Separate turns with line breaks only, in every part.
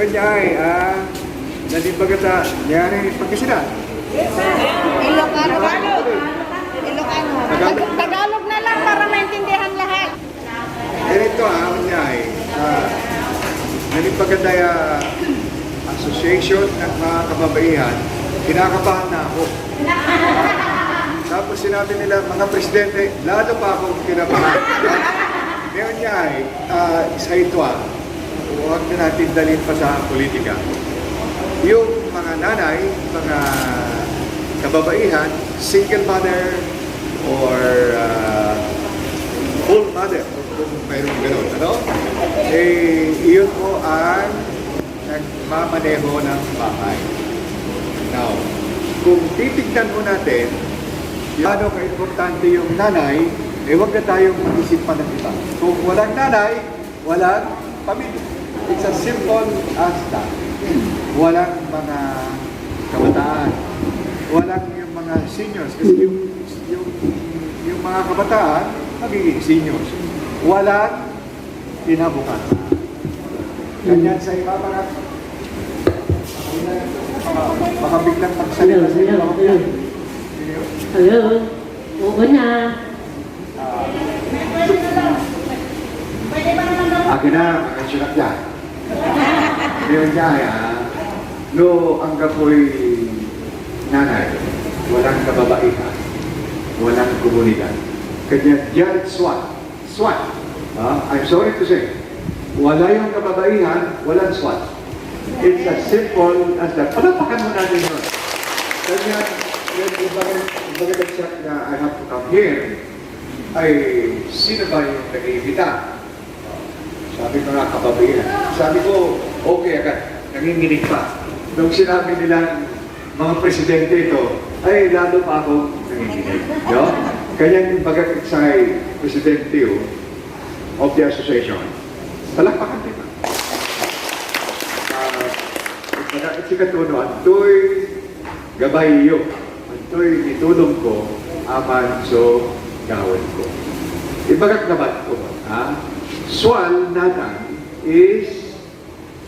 Ngayon niya ay, nalipagata, niyari pagkasila.
Ilocano. Tagalog na lang para maintindihan lahat.
Ganito niya ay, nalipagata association ng mga kababaihan, kinakabahan na ako. Tapos sinabi nila, mga presidente, lalo pa akong kinabahan. Ngayon niya ay, isa ito huwag na natin dalhin pa sa politika. Yung mga nanay, mga kababaihan, single mother or full mother, kung mayroong gano'n, ano? Iyon po ang nagmamaneho ng bahay. Now, kung titignan mo natin, paano ka-importante yung nanay, huwag na tayong mag-isip pa ng iba. Kung walang nanay, walang pamilya. It's as simple as that. Walang mga kabataan. Walang yung mga seniors. Kasi yung mga kabataan, magiging seniors. Walang kinabukan. Ganyan sa iba mga baka biglang magsalita sa iba.
Hello? Oo na.
Akin na, makasyanak yan. Ngayon niya, no, ang kapoy nanay, walang kababaihan, walang komunidad. Kanya diyan SWAT. SWAT. I'm sorry to say, wala yung kababaihan, walang SWAT. It's as simple as that. Palapakan mo natin yun. Kanya, yung bagay siya na I have to come here, ay sino ba yung nag-iibita? Sabi ko nga kababaihan. Sabi ko, okay agad. Nanginginig pa. Nung sinabi nilang mga presidente ito, ay lalo pa ako nanginginig. No? Kaya yung bagat sa presidente of the association, palakpakan din. Bagat si Katuno, antoy gabay iyo. Antoy itulong ko, aman so gawin ko. Ibagat naman ko, Sual natin is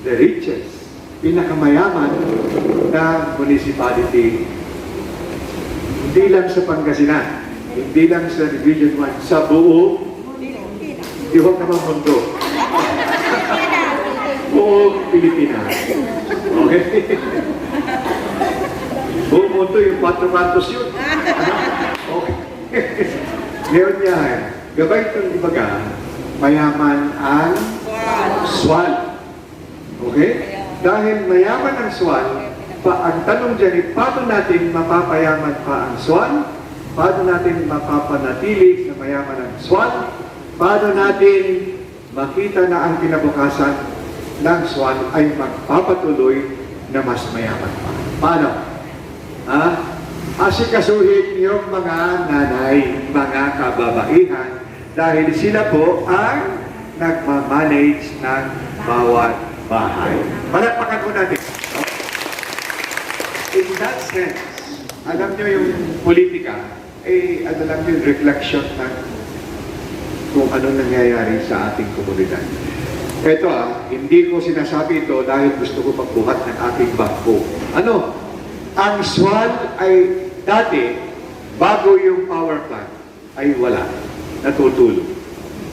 the richest, pinakamayaman na municipality. Hindi lang sa Pangasinan, hindi lang sa Division 1, sa buong iwag naman mundo. Buong Pilipinas. Okay? Buong mundo, yung 4 kantos yun. Okay. Ngayon niya, gabay itong ibaga, mayaman ang SWAL. Okay? Dahil mayaman ang SWAL, ang tanong dyan, paano natin mapapayaman pa ang SWAL? Paano natin mapapanatili na mayaman ang SWAL? Paano natin makita na ang kinabukasan ng SWAL ay magpapatuloy na mas mayaman pa? Paano? Asikasuhin yung mga nanay, mga kababaihan, dahil sila po ang nagmamanage ng bawat bahay. Palakpakan ko natin. In that sense, alam nyo yung politika, ano lang yung reflection ng kung ano nangyayari sa ating komunidad. Ito hindi ko sinasabi ito dahil gusto ko pagbuhat ng aking bangko. Ano? Ang SWAL ay dati, bago yung power plant, ay wala. Natutulog.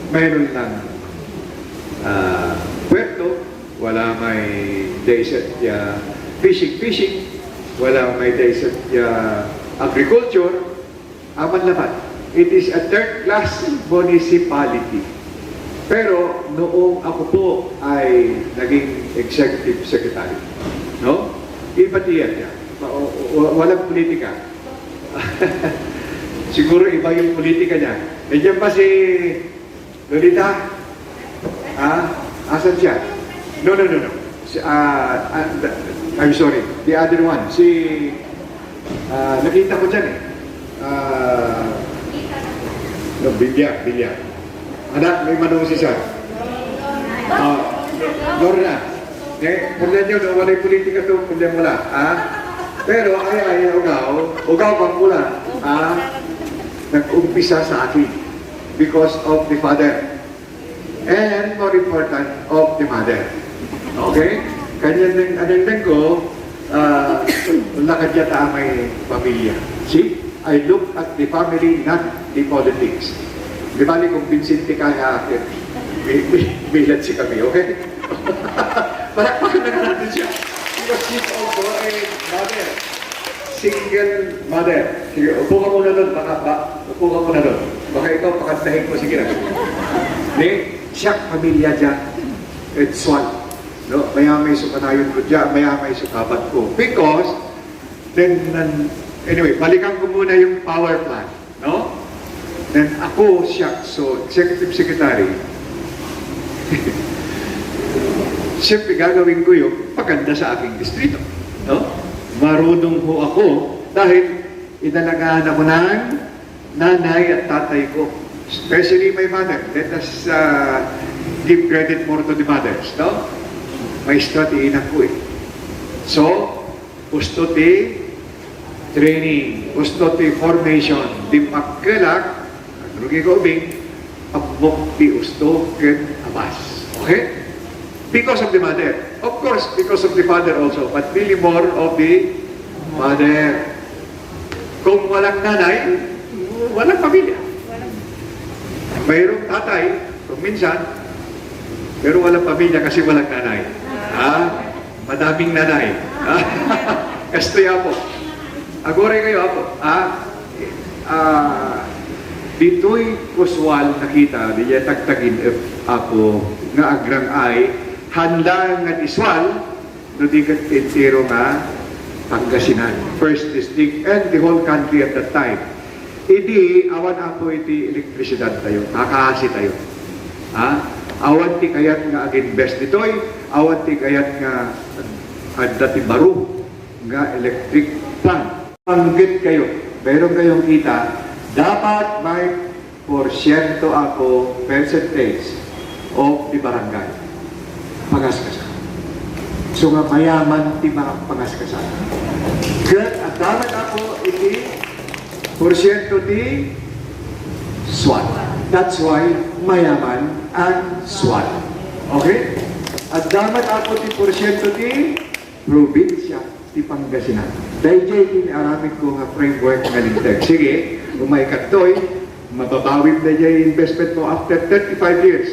Mayroon ng puerto, wala may desert fishing, wala may desert agriculture, aman lahat. It is a third-class municipality. Pero noong ako po ay naging executive secretary, no? Iba niya. Walang politika. Siguro iba yung politika niya. Nandiyan pa si Lolita? Asan siya? No. I'm sorry. The other one. Nakita ko dyan Bilya. Anak, may manong si Sir. Lorna. Kanya nyo, wala'y politika ito, kanya wala. Pero ugaw pang mula. Nag-umpisa sa akin because of the father and more important of the mother. Okay? Kanya ng anandang ko, lakad yata may pamilya. See, I look at the family, not the politics. Di ba, kung Vincente kaya akin, bilat si kami, okay? Palakpakan na natin siya. Because she's also a mother. Single mother. Sige, upo ka muna doon. Upo ka muna doon. Baka ikaw pakantahin mo. Sige na. Di, siya pamilya dyan. It's one. No? Mayamay sukanayon ko dyan. Mayamay sukabat ko. Because, then, anyway, balikan ko muna yung power plant. No? Then ako siya, so executive secretary, siyempre gagawin ko yung paganda sa aking distrito. No? Marunong ho ako dahil inalagaan ako ng nanay at tatay ko. Especially my mother. Let us give credit more to the mothers. No? May strategy ko eh. So, gusto ti training, gusto ti formation, di magkalak, rugi ko bing, abok ti usto ken abas. Okay? Because of the mother. Of course, because of the father also, but really more of the mother. Kung walang nanay, walang pamilya. Mayroong tatay, kung minsan, pero walang pamilya kasi walang nanay. Madaming nanay. Kastoy apo. Agore kayo apo. Dito'y kuswal nakita, diya tagtagin apo nga agrang ay handa nga iswal no di kat entero nga Pangasinan, first district and the whole country at that time. Idi awan apo iti elektrisidad tayo, kakasi tayo. Awan ti kayat nga ag-invest dito'y, awan ti kayat nga dati baro nga electric plant. Panggit kayo, meron kayong kita, dapat may porsyento ako percentage of the barangay. Pangaskasan. So nga mayaman ti mga pangaskasan. At dapat ako iti porsyento ti SWAT. That's why mayaman ang SWAT. Okay? At dapat ako ti porsyento ti probinsya ti Pangasinan. Dahil dyan inaramid ko nga framework nga lintag. Sige, umay katoy, mababawin na dyan investment mo after 35 years.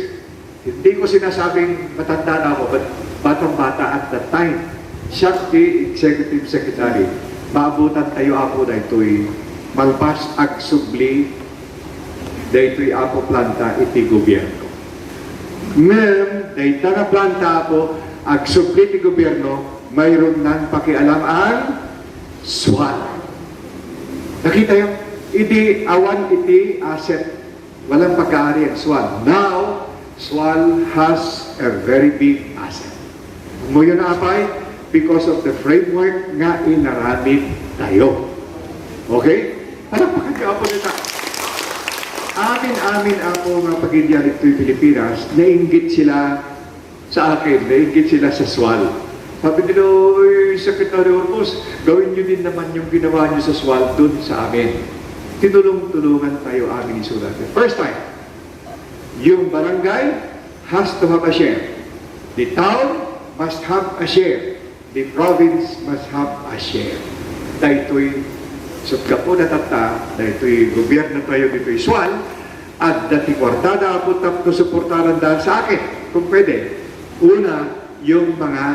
Hindi ko sinasabing matanda na ako, but batang-bata at that time. Siya ti Executive Secretary. Maabutan tayo ako na ito'y malpas ag subli na ito'y ako planta iti gobyerno. Ngayon, dahil na planta ako ag subli iti gobyerno, mayroon nang pakialam ang SWAT. Nakita yung iti awan iti asset. Walang pagkaari ang SWAT. Now, SWAT has a very big asset. Ngayon na apay, because of the framework nga inaramid tayo. Okay? Palakpakan ka po nito. Amin ako nga pag-India dito'y Pilipinas, nainggit sila sa akin, nainggit sila sa SWAL. Sabi nila, oy, Secretary Ormos, gawin nyo din naman yung ginawa nyo sa SWAL dun sa amin. Tinulong-tulungan tayo amin isulat. First time, yung barangay has to have a share. The town must have a share. The province must have a share. Dahil ito'y sugkapo na tata, dahil ito'y gobyerno tayo, ito'y SWAL, at dati kwartada po tapos suportaran dahil sa akin, kung pwede. Una, yung mga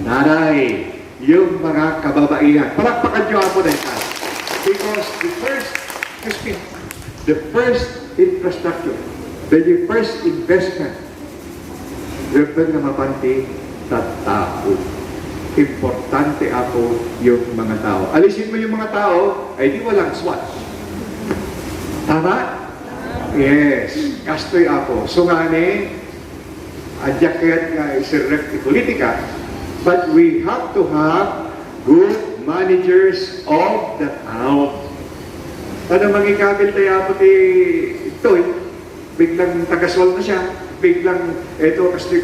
nanay, yung mga kababaihan. Palakpakan nyo ako na ito. Because the first infrastructure, the first investment, dapat na mapanti, tatao. Importante ako yung mga tao. Alisin mo yung mga tao, ay di walang SWAT. Tama? Yes. Kastoy ako. So nga ni, adyaket nga isirrect di politika, but we have to have good managers of the town. Ano mangikabil tayo po ito'y, biglang tagaswal na siya, biglang eto kasli,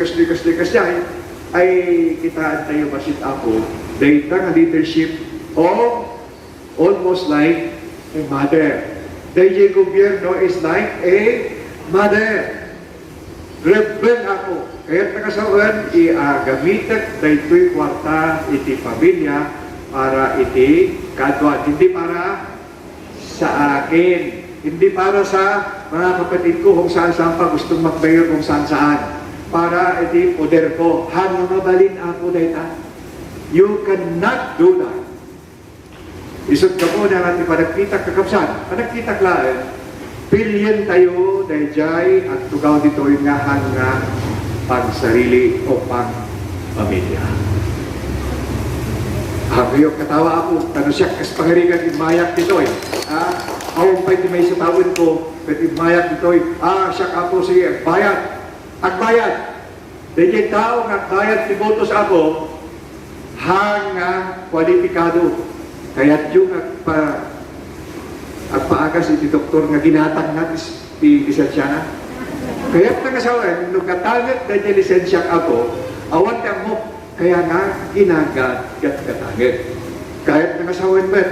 ay kitaan tayo basit ako, dahil nga leadership of almost like a mother. Dahil yung gobyerno is like a mother. Rebel ako. Kaya't nakasawan, gamitan daytoy kwarta iti pamilya para iti kadwan. Hindi para sa akin. Hindi para sa mga kapatid ko kung saan-saan pa gustong magbayar kung saan-saan. Para iti poder ko. Hano mabalin ako dayta. You cannot do that. Isod ka mo na natin panagkitak kakapsan. Panagkitak lahat. Pilyan tayo dahil jay at tugaw dito yung nga hanga pang sarili o pang pamilya. Habiyo katawa ako, tano siya kas pangarigan imayak dito eh. Awang pa'y di may sa tawin ko, pa'y imayak dito eh. Siya ako sige, bayad. Agbayad. Dahil tao nga bayad ti botos ako, hanga kwalipikado. Kaya yung paagas iti doktor nga ginatang natin ti lisensyana. Kaya nangasawan, nung katangat na niya lisensya ako, awan ka mo, kaya nga ginagat-katangat. Kaya nangasawan ba,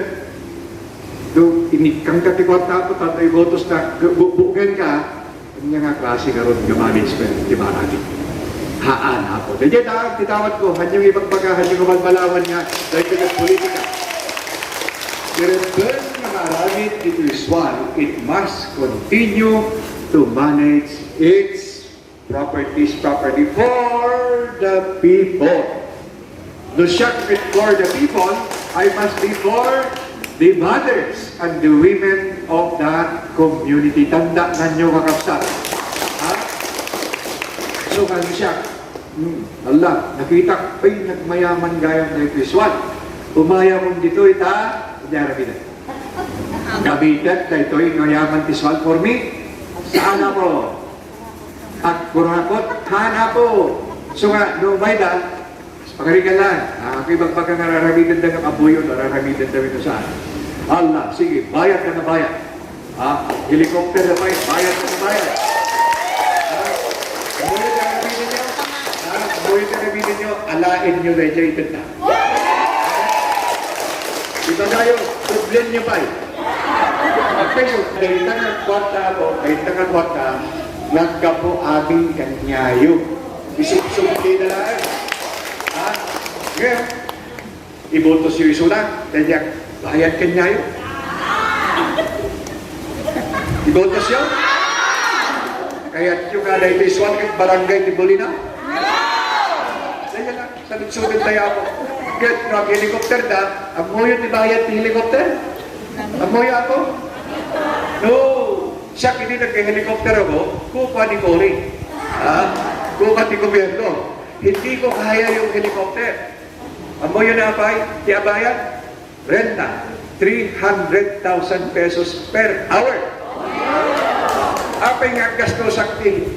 nung inikang katikwarta ko, tatay botos na bubugan ka, niya nga klase nga ron nga management, di marami. Haan ako. Dahil dahil titawad ko, hanyang ibang baga, hanyang malbalawan nga, dahil politika. Pero na maramit ito is one, it must continue to manage its properties properly for the people. No siya for the people, I must be for the mothers and the women of that community. Tanda na nyo kakapsat. Ha? So, ano siya? Allah, nakita, ay, nagmayaman gayang na visual. Umayaman dito, ita, hindi na. Gabitat, ito yung mayaman visual for me. Saan ako? At kurakot, hanap po. So nga, no by that, pagkarigan lang, ako'y magpagka nararamitan na ng abuyo, nararamitan na rin saan. Allah, sige, bayad ka na bayad. Helicopter na bayad, bayad ka na bayad. Abuyo ka na nabinin nyo, abuyo ka na nabinin nyo, alain nyo na ito na. Ito tayo, tublen nyo ba? Pero, dahil tangang kwarta ako, dahil tangang kwarta, nagkapo aming kanyayo. Isip-sumpi na lang. Ngayon, ibotos yung isula, dahil bayad kanyayo. Ibotos yun? Kaya yung nga dahil iswag yung barangay ni Bolina? Dahil lang, sunod-sunod tayo ako. Kaya nag-helicopter na, amoy yung ibayad ni helicopter? Amoy ako? No! Siya hindi nag-helicopter ako, kupa ni Cory. Kupa ni gobyerno. Hindi ko kaya yung helicopter. Amoy yun na apay, tiabayan, renta, 300,000 pesos per hour. Apay nga gasto sa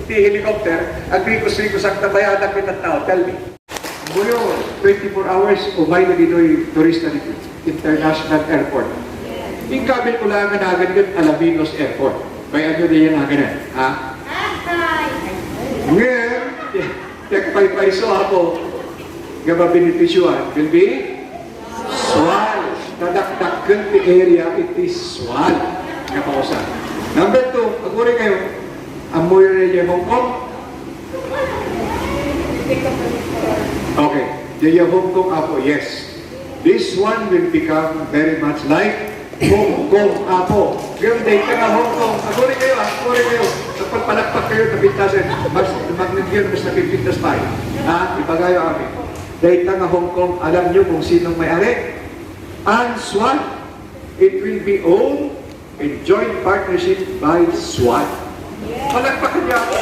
helicopter, agrikos-rikos ang tabayadan kitang tao, tell me. Buyo, 24 hours, umay na dito yung turista dito, International Airport. Yung kabel ko lang nga naganyan, Alaminos Airport. Kaya nyo din yan naganyan, ha? Ngayon, tagpay-paiso ako, nga mabinipisyuan, will be swal. Nadakdakan the area, it is swal. Kapausan. Number 2, aguri kayo, amoy rin yung Hong Kong? Okay, the Hong Kong Apo, yes. This one will become very much like Hong Kong Apo. Ngayon, dahil ka na Hong Kong, aguri kayo. Kapag palakpak kayo, napintasin, mas magnagyan, mas napipintas tayo. Ibagayo amin. Dahil ka na Hong Kong, alam nyo kung sinong may-ari? And SWAT, it will be owned in joint partnership by SWAT. Palakpakan niya ako.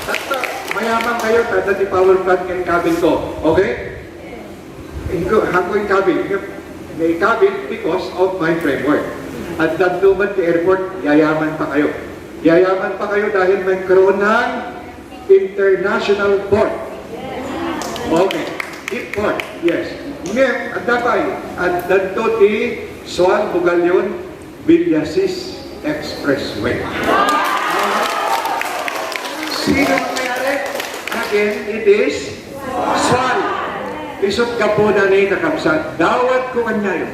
Basta, mayaman kayo, dati power plant yung kabin ko. Okay? Hako yung kabin. May kabin because of my framework. At dagduman sa airport, yayaman pa kayo. Yayaman pa kayo dahil may karoon ng international port. Okay. Deep port, yes. Ngayon, at dapat, at danto ti Suan Bugalyon Villasis Expressway. Sino ang mayari? Again, it is Suan. Isot ka po na ni kakamsat. Dawat ko kanyayo.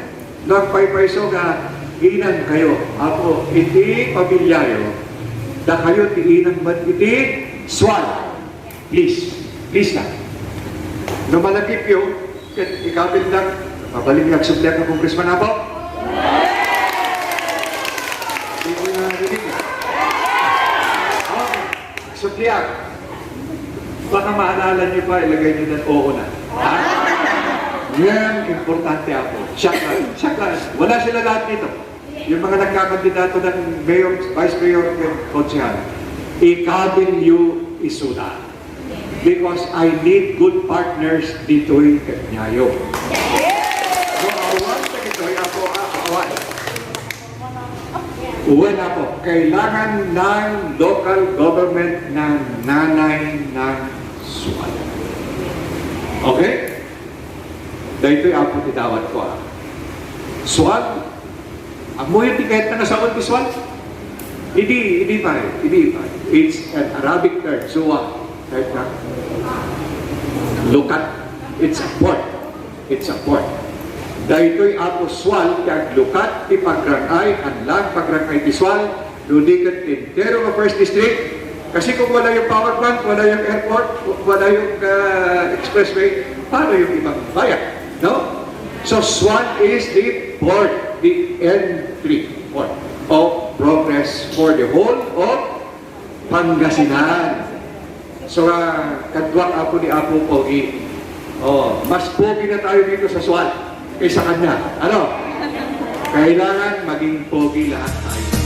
Nagpaypayso ka, inan kayo. Ako, iti pamilyayo. Da kayo ti inang man iti Suan. Please. Please lang. No malagip yun, ikapit lang, mabalik lang sublihan ng Congressman na po. Hindi ko na narinig. Okay. Sublihan. Baka maalala niyo pa, ilagay niyo na oo na. Ha? Yan, importante ako. Siya ka. Wala sila lahat dito. Yung mga nagkakandidato ng mayor, vice mayor, konsehal, ikabil niyo isuda. Because I need good partners dito'y kanyayo. So, awan sa ito'y ako awan. Uwan ako. Kailangan ng local government ng nanay ng suwal. Okay? Dahil ako titawad ko. Suwal, ang muhit kahit na nasawan ni suwal, hindi pa rin. It's an Arabic term, suwal. Kahit na, look at, it's a port. It's a port. Dahil ito'y ako suwal, kag lukat, ti pagrangay, anlang pagrangay ti suwal, ludikat tintero ng first district. Kasi kung wala yung power plant, wala yung airport, wala yung expressway, paano yung ibang bayan? No? So Suwal is the port, the entry port of progress for the whole of Pangasinan. So, kadwak ako ni Apo Pogi. Oh, mas pogi na tayo dito sa Suwal kaysa kanya. Ano? Kailangan maging pogi lahat tayo.